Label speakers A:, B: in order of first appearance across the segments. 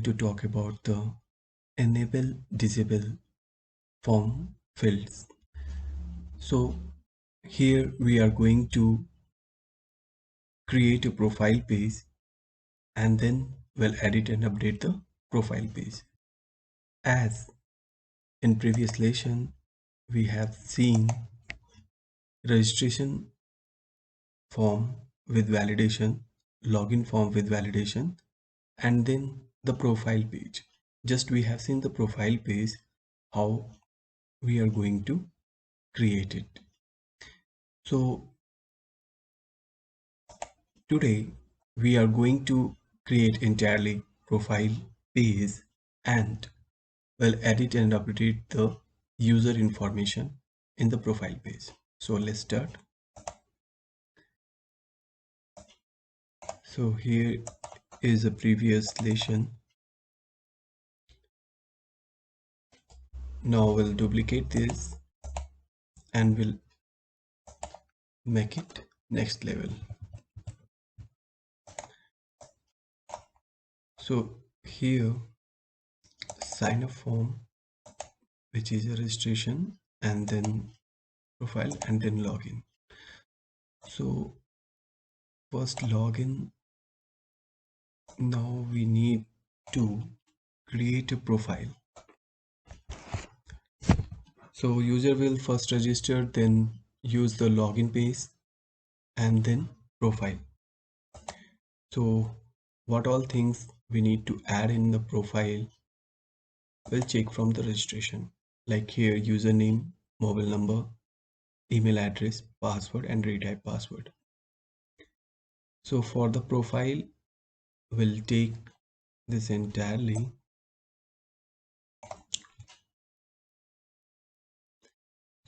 A: to talk about the enable disable form fields. So here we are going to create a profile page and then we'll edit and update the profile page. As in previous lesson we have seen registration form with validation, login form with validation, and then the profile page. Just we have seen the profile page, how we are going to create it. So today we are going to create entirely profile page and will edit and update the user information in the profile page. So let's start. So here is a previous lesson. Now we'll duplicate this and we'll make it next level. So here sign up form, which is a registration, and then profile and then login. So first login. Now we need to create a profile. So user will first register, then use the login page and then profile. So what all things we need to add in the profile, we'll check from the registration, like here username, mobile number, email address, password and retype password. So for the profile we'll take this entirely.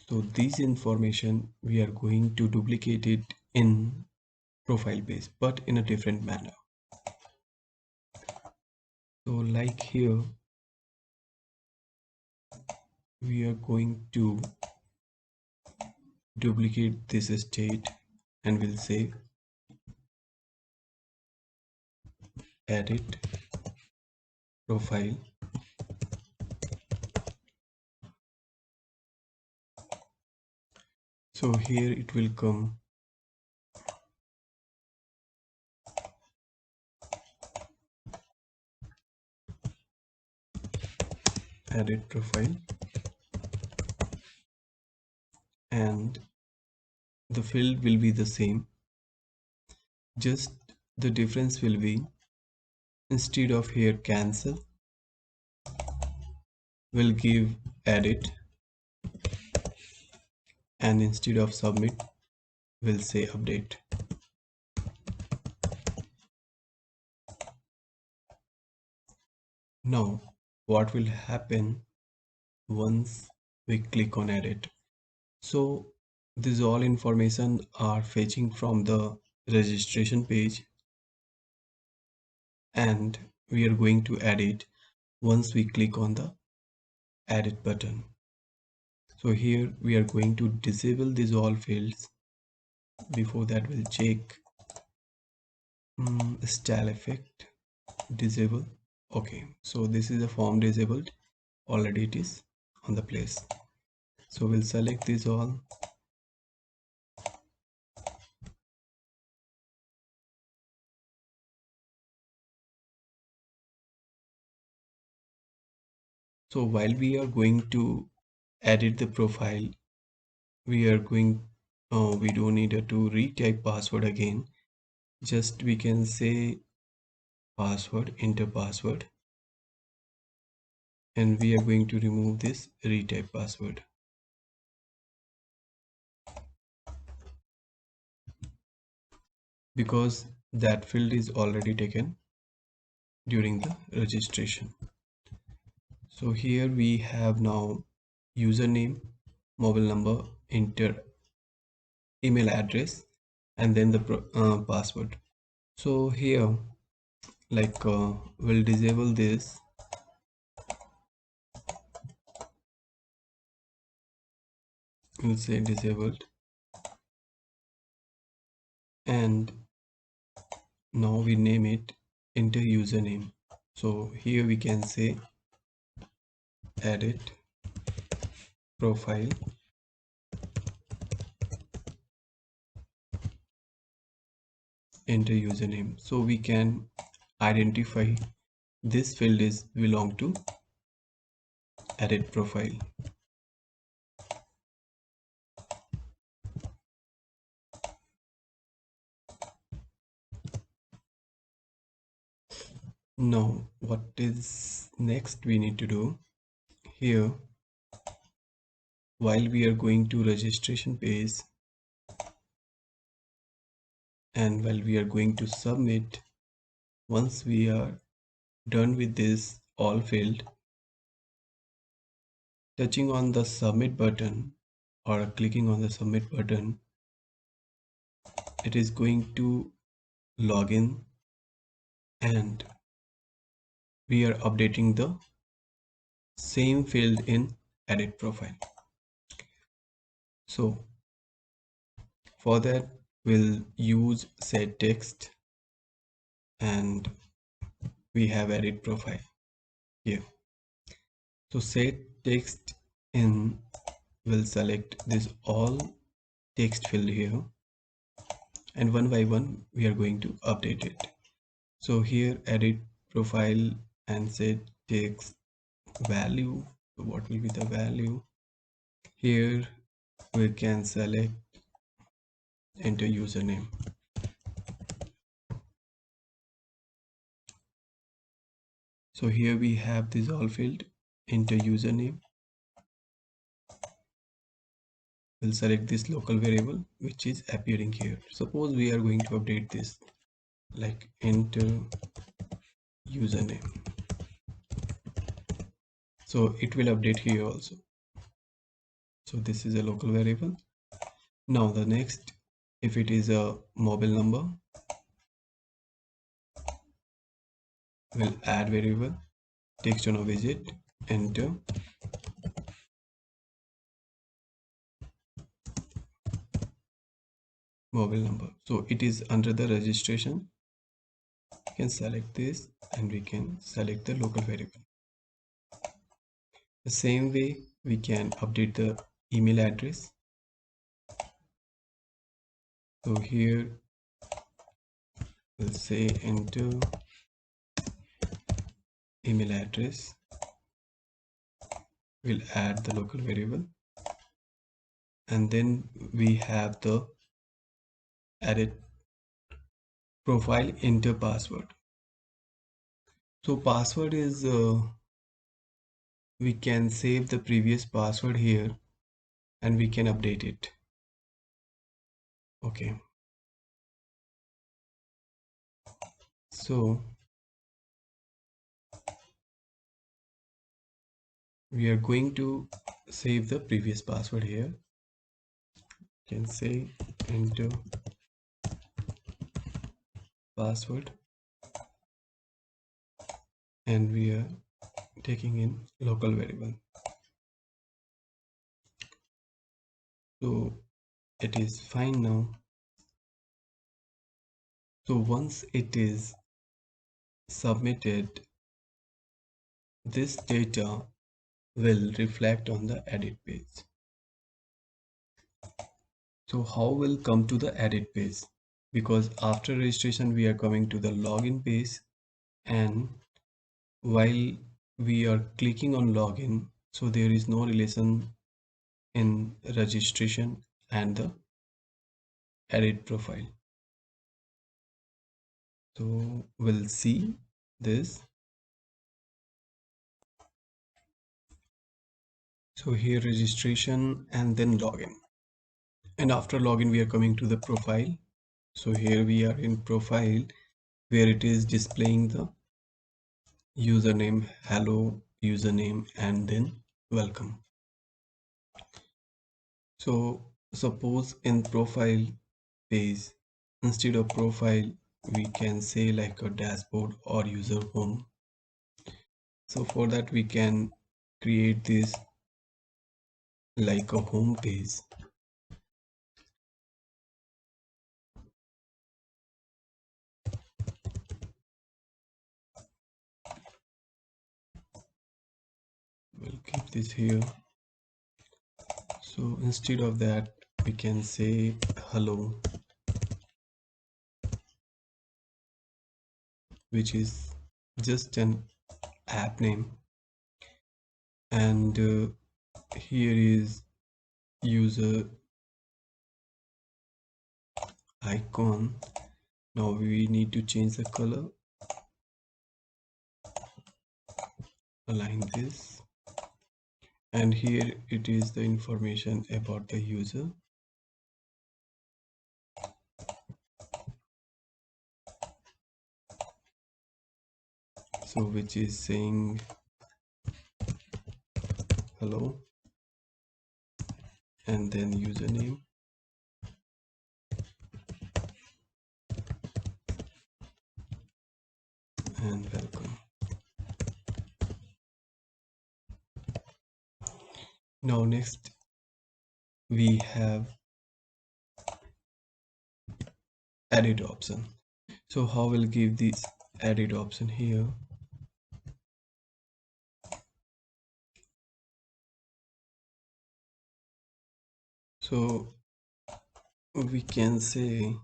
A: So this information we are going to duplicate it in profile page but in a different manner. So like here we are going to duplicate this state and we'll say edit profile so here it will come edit profile and the field will be the same, just the difference will be instead of here cancel we'll give edit and instead of submit we'll say update. Now what will happen once we click on edit? So this all information are fetching from the registration page and we are going to edit once we click on the edit button. So here we are going to disable these all fields. Before that we'll check style effect disable. Okay, so this is a form disabled, already it is on the place. So we'll select these all. So while we are going to edit the profile, we are going we don't need to retype password again, just we can say password, enter password, and we are going to remove this retype password. Because that field is already taken during the registration. So here we have now username, mobile number, enter email address and then the password. So here like we'll disable this we'll say disabled and now we name it enter username. So here we can say edit profile, enter username. So we can identify this field is belong to edit profile. Now what is next we need to do here, while we are going to registration page and while we are going to submit, once we are done with this all field, touching on the submit button or clicking on the submit button, it is going to log in and we are updating the same field in edit profile. So for that we'll use set text and we have edit profile here. So set text in will select this all text field here and one by one we are going to update it. So here edit profile and set text value. So what will be the value? Here we can select enter username. So here we have this all field, enter username. We'll select this local variable which is appearing here. Suppose we are going to update this like enter username. So it will update here also. So this is a local variable. Now the next, if it is a mobile number, we'll add variable text on a visit, enter mobile number. So it is under the registration. We can select this and we can select the local variable. The same way we can update the email address. So here we'll say enter email address. We'll add the local variable and then we have the edit profile, enter password. So password is we can save the previous password here and we can update it. Okay, so we are going to save the previous password here. Can say enter password and we are taking in local variable. So it is fine now. So once it is submitted, this data will reflect on the edit page. So how will come to the edit page? Because after registration we are coming to the login page, and while we are clicking on login, so there is no relation in registration and the edit profile. So we'll see this. So here registration and then login, and after login we are coming to the profile. So here we are in profile where it is displaying the username, hello username, and then welcome. So suppose in profile page, instead of profile we can say like a dashboard or user home. So for that we can create this like a home page. keep this here. So instead of that, we can say hello, which is just an app name. And here is user icon. Now we need to change the color, align this, and here it is the information about the user. So which is saying hello, and then username and welcome. Now next we have edit option. So how we'll give this edit option here? So we can say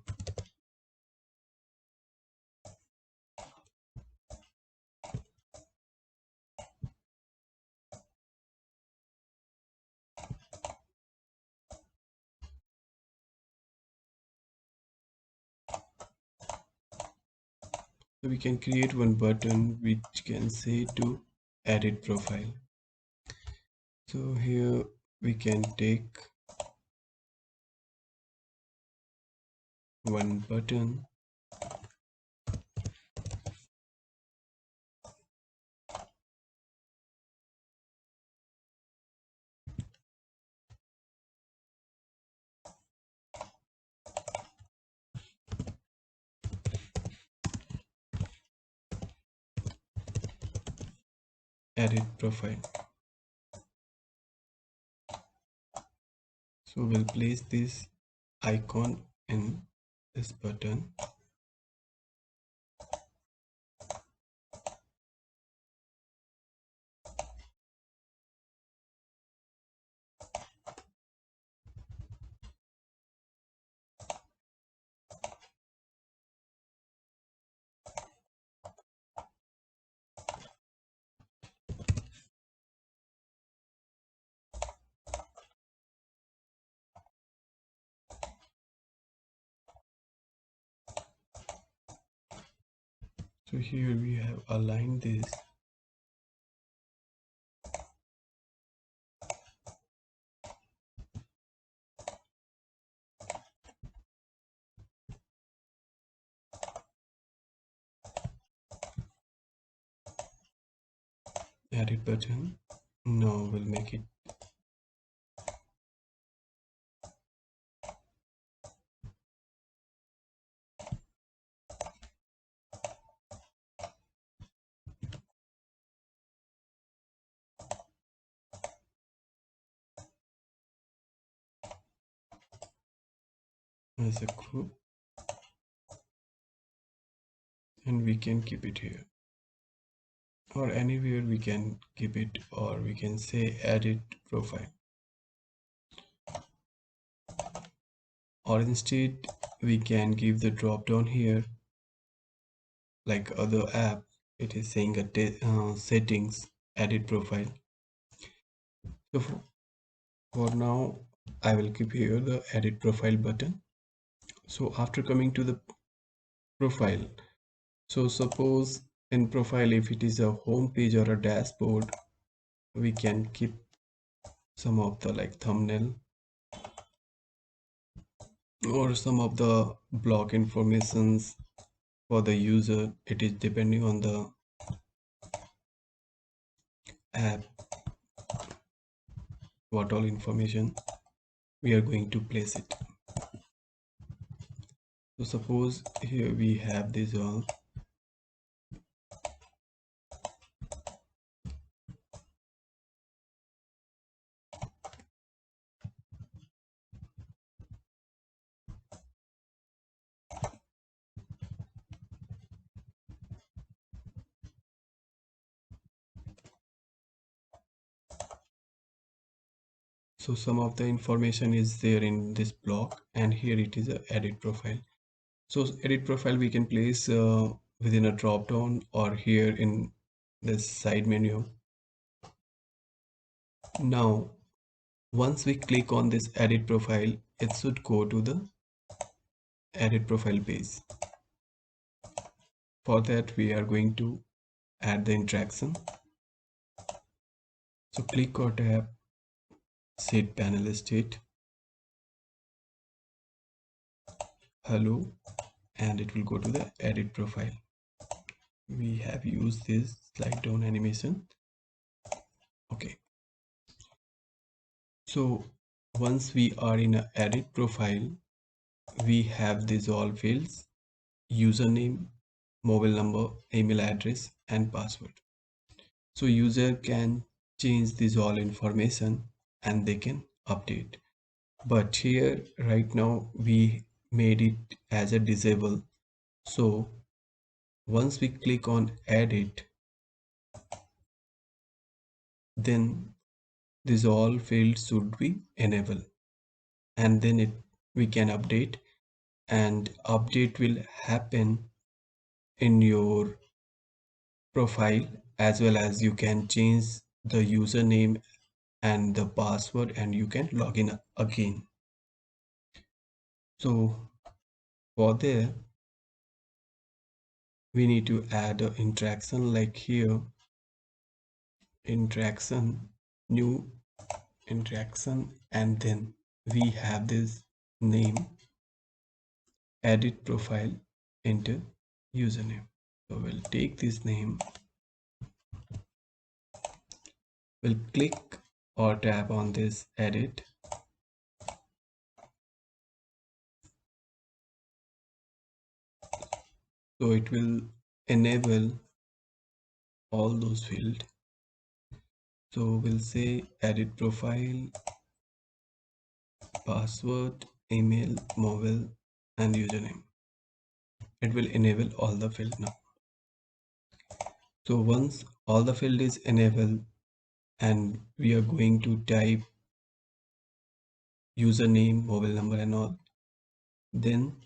A: we can create one button which can say to edit profile. So here we can take one button, edit profile. So we'll place this icon in this button. So here we have aligned this. Edit button. Now we'll make it as a group, and we can keep it here or anywhere we can keep it, or we can say edit profile, or instead we can give the drop down here like other app. It is saying a settings, edit profile. So for now I will keep here the edit profile button. So after coming to the profile, so suppose in profile, if it is a home page or a dashboard, we can keep some of the like thumbnail or some of the block informations for the user. It is depending on the app what all information we are going to place it. So suppose here we have this all. So some of the information is there in this block, and here it is a edit profile. So edit profile we can place within a drop down or here in this side menu. Now once we click on this edit profile, it should go to the edit profile page. For that we are going to add the interaction. So click or tap set panel state hello, and it will go to the edit profile. We have used this slide down animation. Okay, so once we are in a edit profile, we have these all fields: username, mobile number, email address, and password. So user can change this all information and they can update. But here right now we made it as a disable. So once we click on edit, then these all fields should be enabled, and then we can update, and update will happen in your profile, as well as you can change the username and the password and you can log in again. So for there we need to add an interaction, like here interaction, new interaction, and then we have this name, edit profile, enter username. So we'll take this name, we'll click or tap on this edit, so it will enable all those fields. So we'll say edit profile, password, email, mobile, and username. It will enable all the field now. So once all the field is enabled and we are going to type username, mobile number and all, then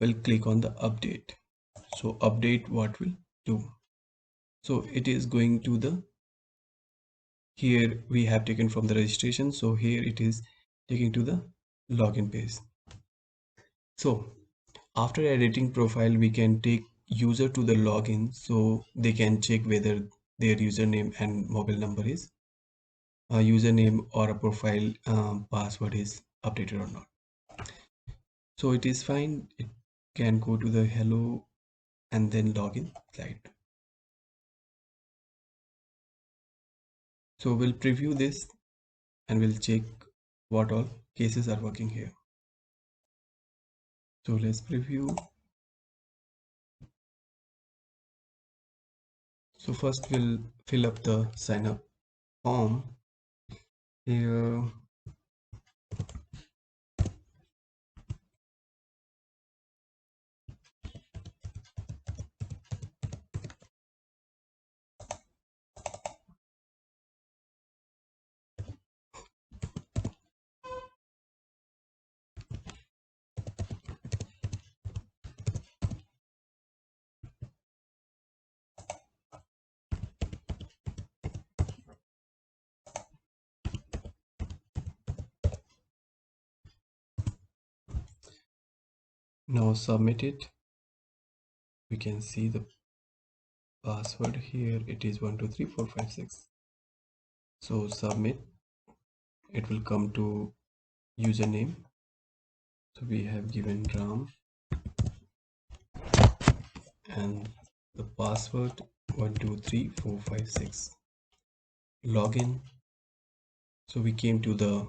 A: we'll click on the update. So update what will do? So it is going to the, here we have taken from the registration, so here it is taking to the login page. So after editing profile, we can take user to the login so they can check whether their username and mobile number is a username or a profile password is updated or not. So it is fine. It can go to the hello and then login slide. So we'll preview this and we'll check what all cases are working here. So let's preview. So first we'll fill up the sign up form. Here now submit it. We can see the password here. It is 123456. So submit. It will come to username. So we have given Ram and the password 123456. Login. So we came to the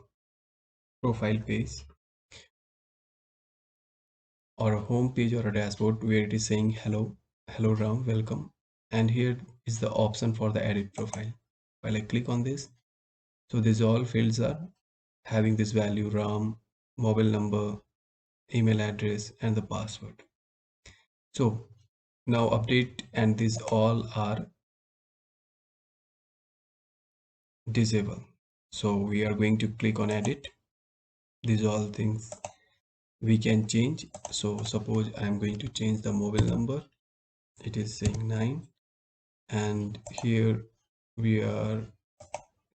A: profile page or a home page or a dashboard where it is saying hello Ram, welcome, and here is the option for the edit profile. While I click on this, so these all fields are having this value: Ram, mobile number, email address, and the password. So now update, and these all are disabled. So we are going to click on edit. These all things we can change. So suppose I am going to change the mobile number. It is saying 9, and here we are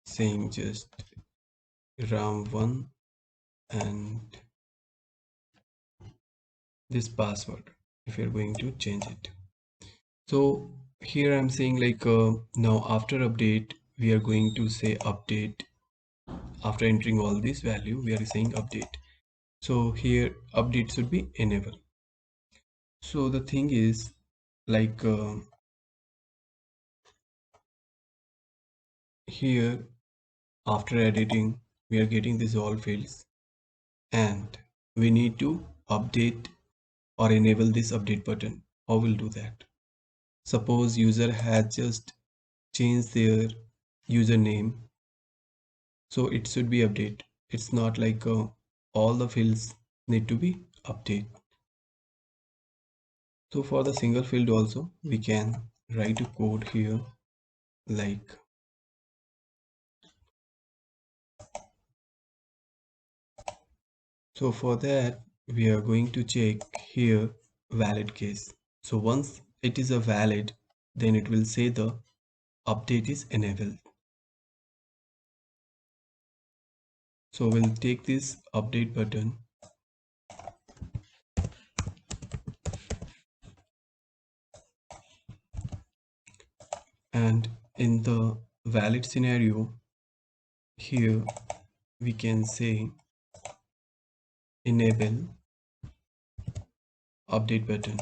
A: saying just ram1 and this password if you're going to change it. So here I'm saying like now after update we are going to say update. After entering all this value we are saying update. So here update should be enable. So the thing is like here after editing we are getting these all fields, and we need to update or enable this update button. How will do that? Suppose user has just changed their username, so it should be update. It's not like all the fields need to be update. So for the single field also we can write a code here like so. For that we are going to check here valid case. So once it is a valid, then it will say the update is enabled. So we'll take this update button and in the valid scenario here we can say enable update button.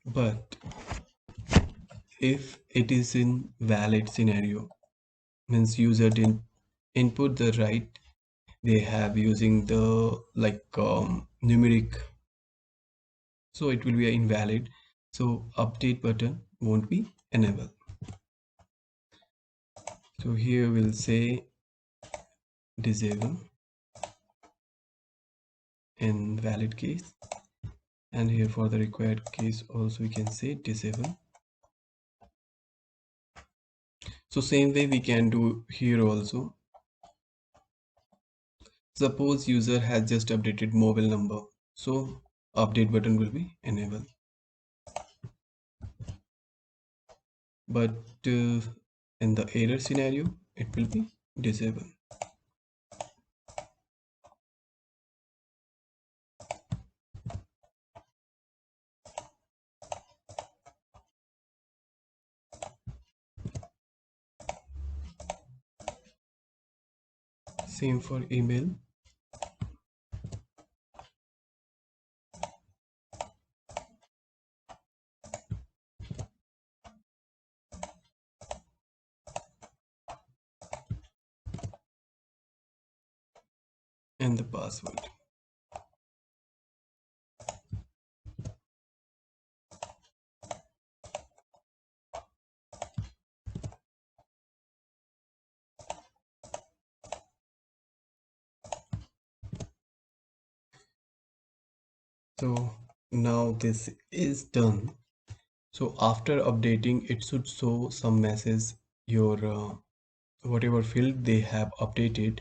A: But if it is in valid scenario, means user didn't input the right they have using the like numeric, so it will be invalid. So update button won't be enabled. So here we'll say disable in valid case, and here for the required case also we can say disable. So same way we can do here also. Suppose user has just updated mobile number, so update button will be enabled. But in the error scenario it will be disabled. Same for email. And the password. So now this is done. So after updating it should show some message your whatever field they have updated,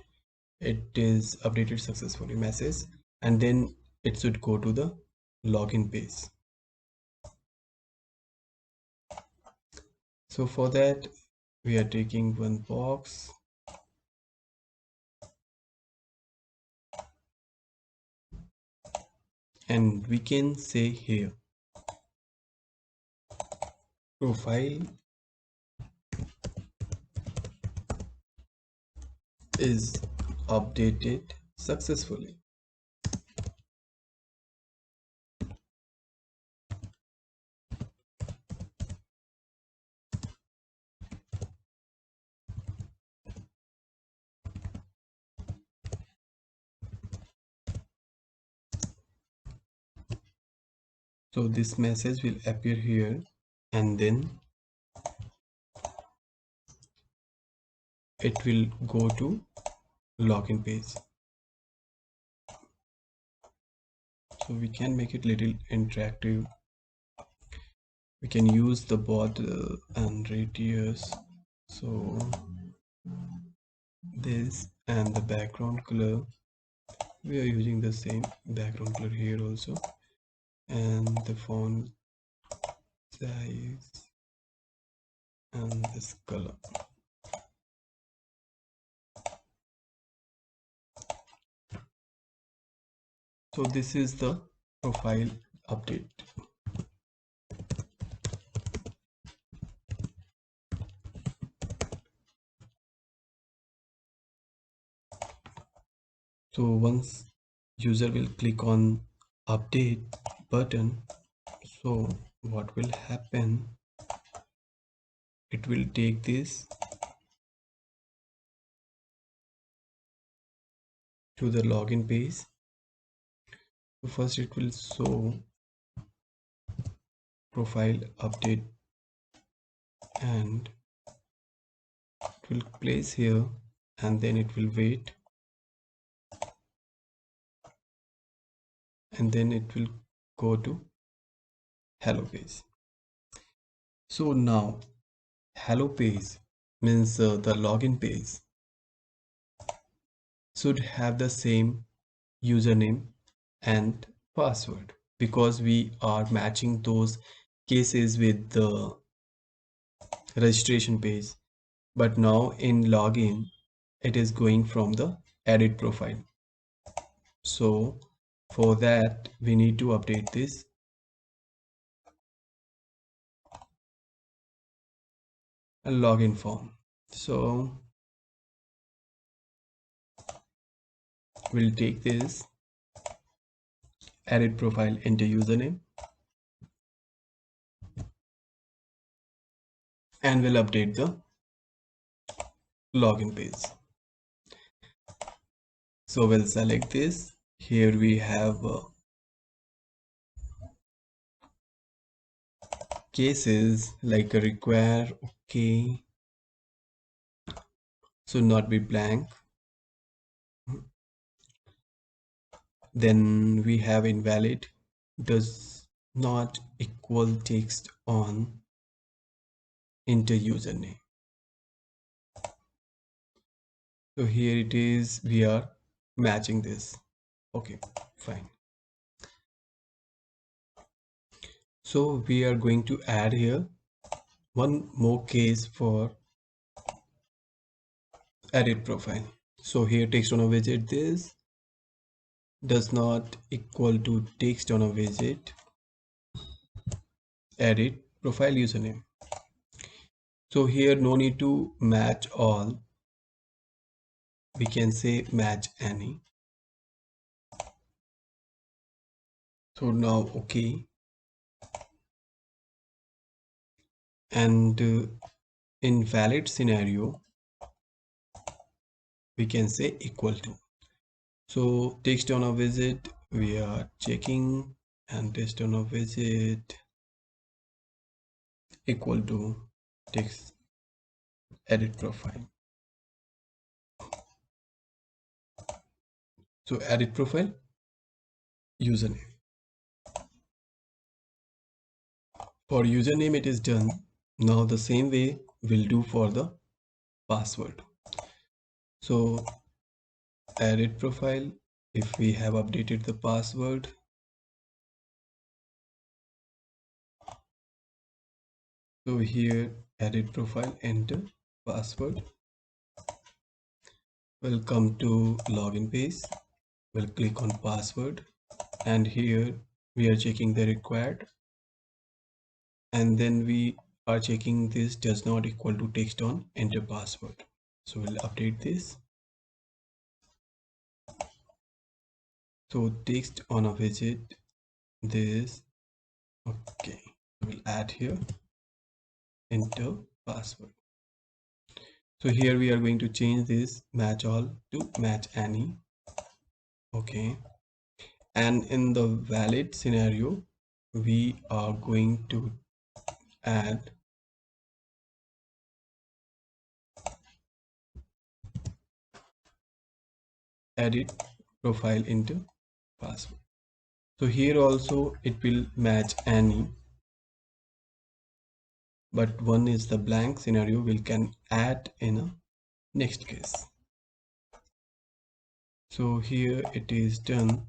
A: it is updated successfully message, and then it should go to the login page. So for that we are taking one box and we can say here profile is updated successfully. So this message will appear here, and then it will go to login page. So we can make it little interactive. We can use the bot and radius. So this and the background color, we are using the same background color here also, and the font size and this color. So this is the profile update. So once user will click on update button, so what will happen, it will take this to the login page. So first it will show profile update and it will place here, and then it will wait, and then it will go to hello page. So now hello page means the login page should have the same username and password, because we are matching those cases with the registration page. But now in login it is going from the edit profile. So for that we need to update this login form. So we'll take this edit profile into username and we'll update the login page. So we'll select this. Here we have cases like a require, okay, so not be blank. Then we have invalid, does not equal text on enter username. So here it is, we are matching this. Okay, fine. So we are going to add here one more case for edit profile. So here text on a widget, this does not equal to text on a widget edit profile username. So here no need to match all, we can say match any. So now okay, and in valid scenario we can say equal to. So text on a visit we are checking, and text on a visit equal to text edit profile. So edit profile username. For username it is done. Now the same way we'll do for the password. So edit profile, if we have updated the password, so here edit profile, enter password, we'll come to login page, we'll click on password, and here we are checking the required, and then we are checking this does not equal to text on enter password. So we'll update this. So text on a widget, this, okay, we'll add here enter password. So here we are going to change this match all to match any. Okay, and in the valid scenario we are going to add edit profile into password. So here also it will match any, but one is the blank scenario we can add in a next case. So here it is done.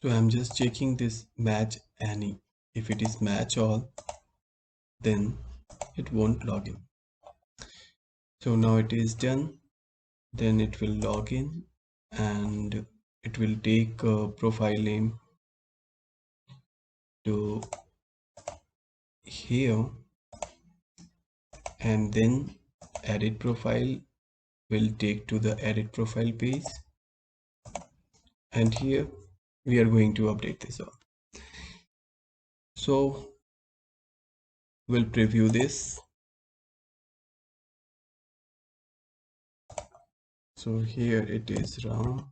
A: So I'm just checking this match any. If it is match all, then it won't log in. So now it is done. Then it will log in and it will take a profile name to here, and then edit profile will take to the edit profile page, and here we are going to update this all. So we'll preview this. So here it is Ram.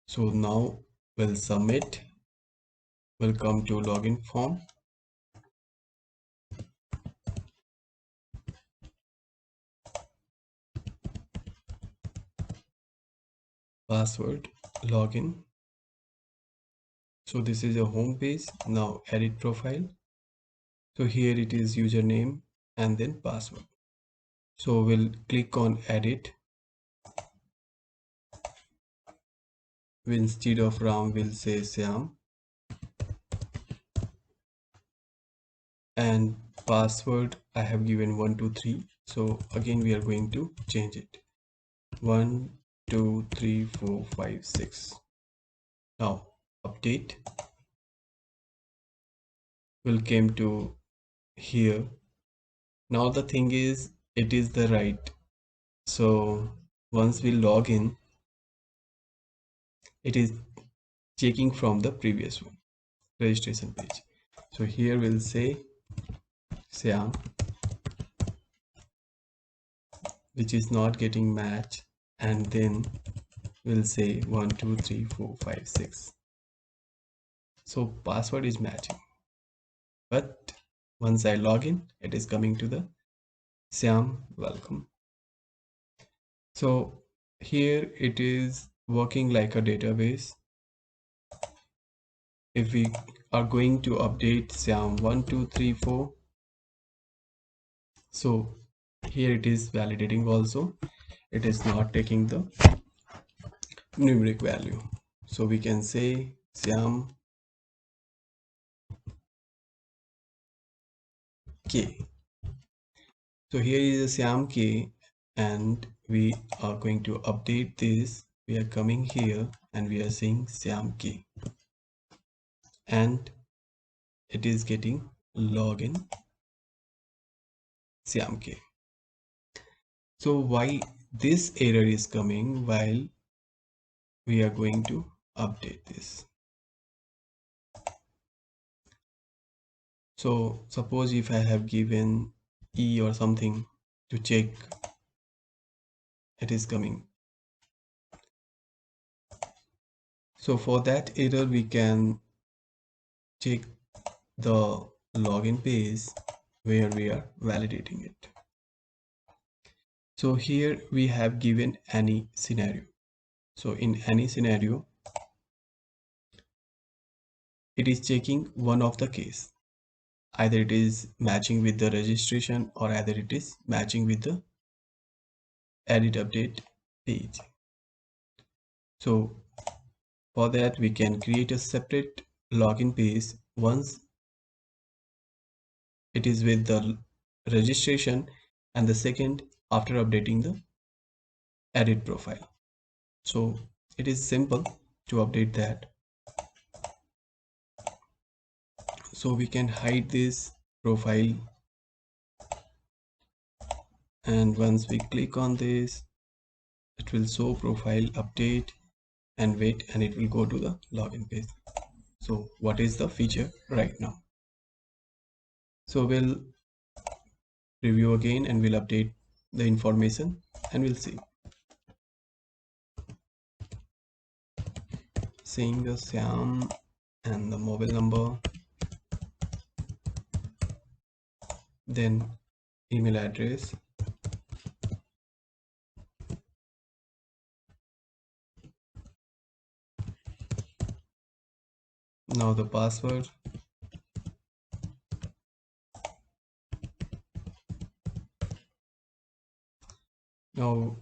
A: So now we'll submit. We'll come to login form. Password, login. So this is a home page. Now edit profile. So here it is username and then password. So we'll click on edit. Instead of Ram we'll say Syam, and password I have given 123. So again we are going to change it. 1 2 3 4 5 6. Now update. We'll came to here. Now the thing is it is the right. So once we log in, it is checking from the previous one, registration page. So here we'll say Syam, which is not getting match, and then we'll say 1 2 3 4 5 6. So password is matching, but once I log in, it is coming to the Syam welcome. So here it is working like a database. If we are going to update Syam 1 2 3 4, so here it is validating also. It is not taking the numeric value. So we can say Syam K. So here is a Syam K, and we are going to update this. We are coming here and we are saying Syam K, and it is getting login Syam K. So why this error is coming while we are going to update this? So suppose if I have given E or something to check, it is coming. So for that error we can check the login page where we are validating it. So here we have given any scenario. So in any scenario, it is checking one of the case. Either it is matching with the registration or either it is matching with the edit update page. So for that we can create a separate login page once it is with the registration, and the second after updating the edit profile. So it is simple to update that. So we can hide this profile, and once we click on this, it will show profile update, and wait, and it will go to the login page. So what is the feature right now? So we'll review again and we'll update the information and we'll see. Seeing the SAM and the mobile number, then email address, now the password, now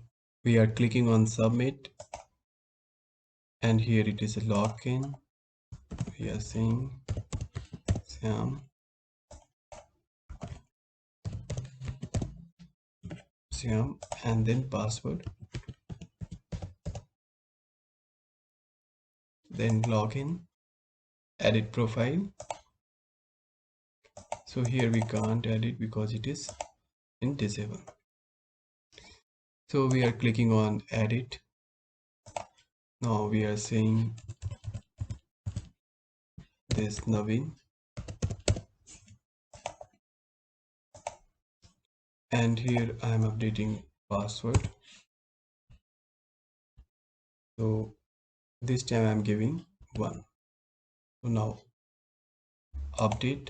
A: we are clicking on submit, and here it is a login. We are saying SAM, and then password, then login, edit profile. So here we can't edit because it is in disable. So we are clicking on edit. Now we are saying this Naveen, and here I am updating password. So this time I am giving 1. So now update.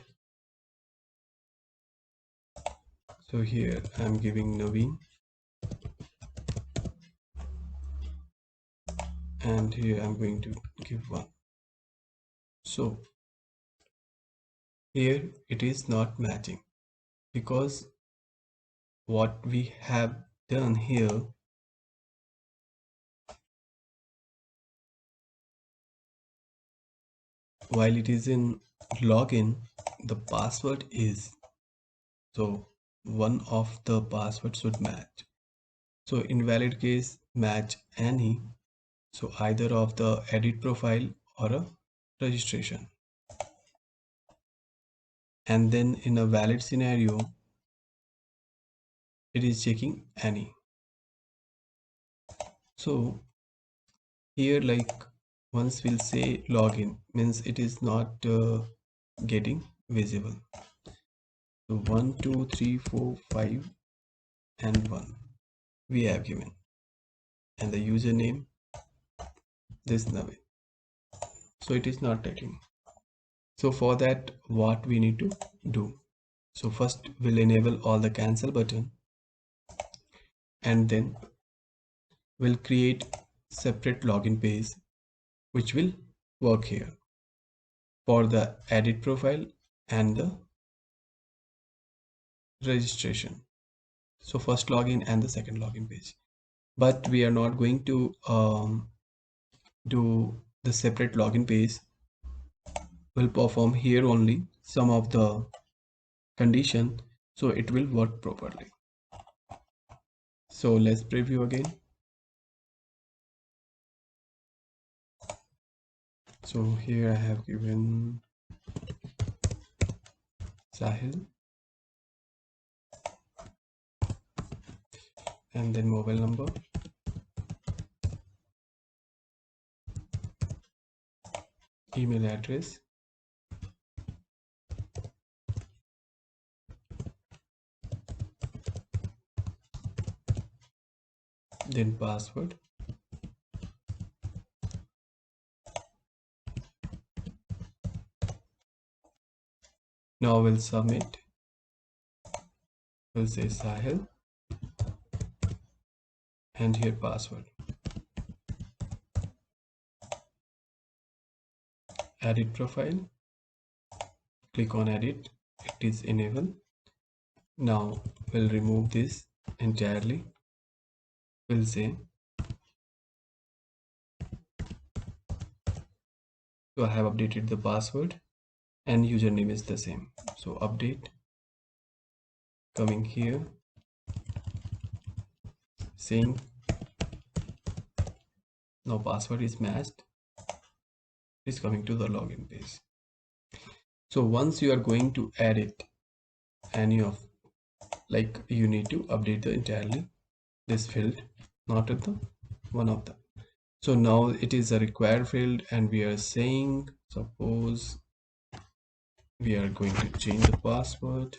A: So here I am giving Naveen, and here I'm going to give 1. So here it is not matching because what we have done here, while it is in login, the password is, so one of the password should match. So invalid case, match any, so either of the edit profile or a registration. And then in a valid scenario, it is checking any. So here, like, once we'll say login means it is not getting visible. So 1 2 3 4 5 and 1 we have given, and the username this Naveen. So it is not taking. So for that, what we need to do? So first we'll enable all the cancel button, and then we'll create separate login page which will work here for the edit profile and the registration. So first login and the second login page, but we are not going to do the separate login page. Will perform here only some of the condition, so it will work properly. So let's preview again. So here I have given Sahil, and then mobile number, email address, then password. Now we'll submit. We'll say Sahil, and here password. Edit profile. Click on edit. It is enabled. Now we'll remove this entirely. We'll say, so I have updated the password and username is the same. So update, coming here, saying now password is matched, is coming to the login page. So once you are going to edit any of, like, you need to update the entirely this field, not at the one of them. So now it is a required field, and we are saying, suppose we are going to change the password.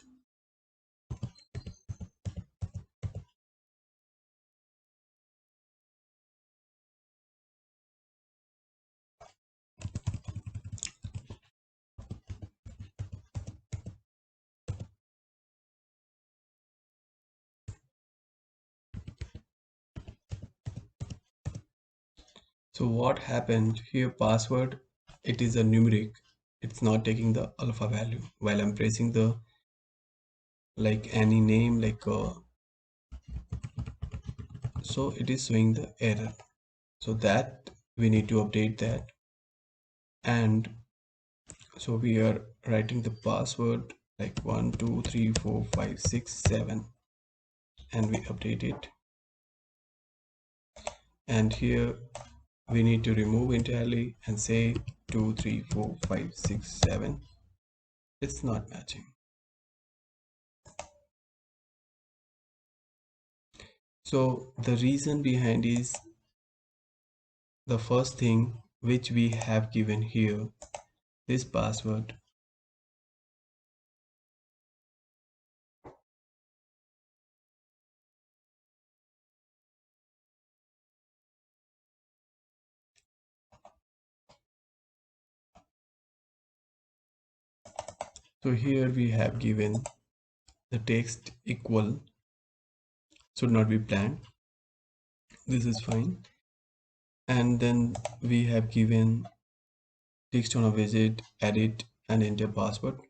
A: So what happened here, password, it is a numeric, it's not taking the alpha value. While I'm pressing the, like, any name, like so it is showing the error. So that we need to update that. And so we are writing the password like 1 2 3 4 5 6 7, and we update it. And here we need to remove entirely and say 2 3 4 5 6 7. It's not matching. So the reason behind is the first thing which we have given here, this password. So here we have given the text equal should not be blank. This is fine. And then we have given text on a visit, edit, and enter password.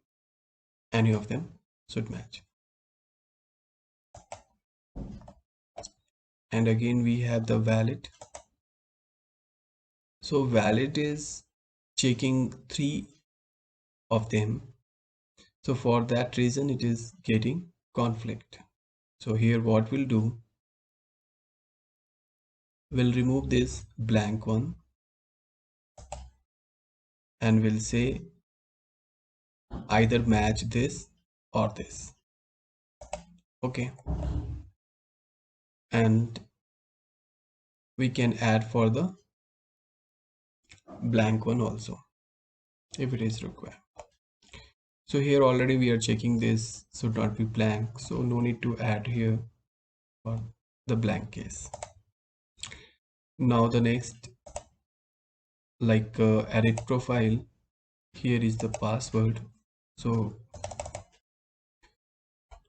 A: Any of them should match. And again we have the valid. So valid is checking 3 of them. So for that reason it is getting conflict. So here what we'll do, we'll remove this blank one and we'll say either match this or this. Okay. And we can add for the blank one also if it is required. So here already we are checking this should not be blank, so no need to add here for the blank case. Now the next, like edit profile, here is the password. So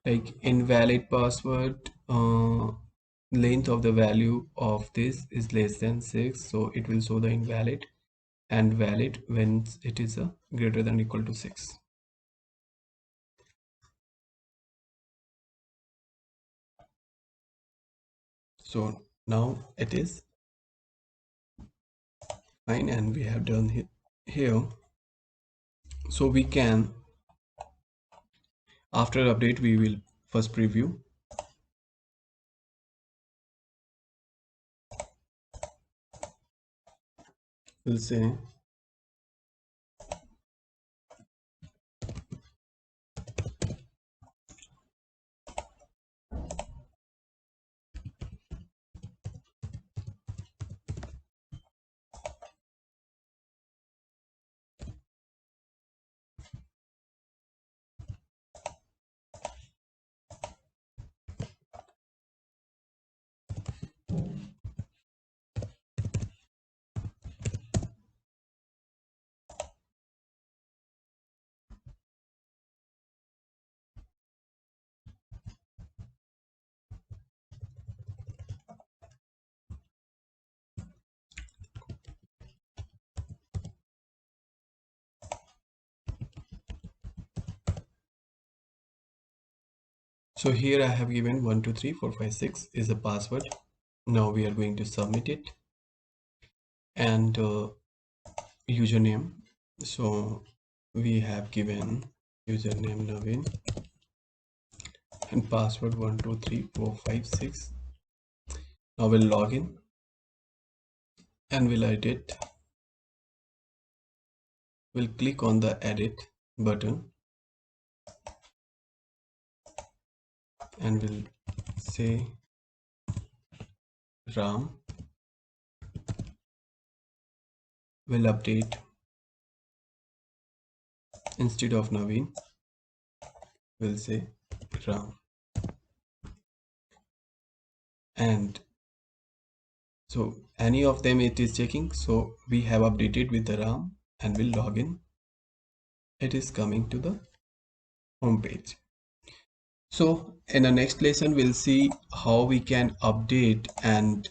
A: like invalid password, length of the value of this is less than 6, so it will show the invalid, and valid when it is a greater than or equal to 6. So now it is fine, and we have done here. So we can, after update, we will first preview. We'll say so here I have given 1 2 3 4 5 6 is the password. Now we are going to submit it, and username. So we have given username Naveen and password 1 2 3 4 5 6. Now we'll log in and we'll edit. We'll click on the edit button and we'll say Ram will update. Instead of Naveen, we'll say Ram. And so any of them it is checking. So we have updated with the Ram and we'll log in. It is coming to the home page. So in the next lesson, we'll see how we can update, and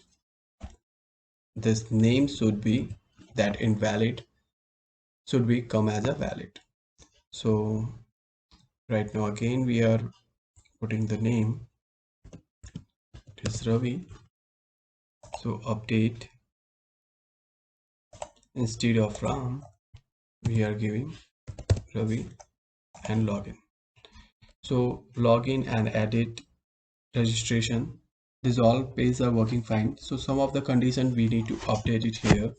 A: this name should be that invalid should be come as a valid. So right now again we are putting the name, it is Ravi. So update, instead of Ram we are giving Ravi and login. So login and edit registration, these all pages are working fine. So some of the condition we need to update it here.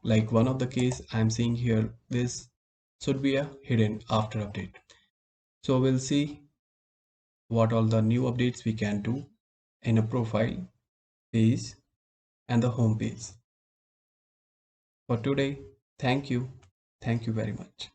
A: Like one of the case I'm seeing here, this should be a hidden after update. So we'll see what all the new updates we can do in a profile page and the home page. For today, thank you very much.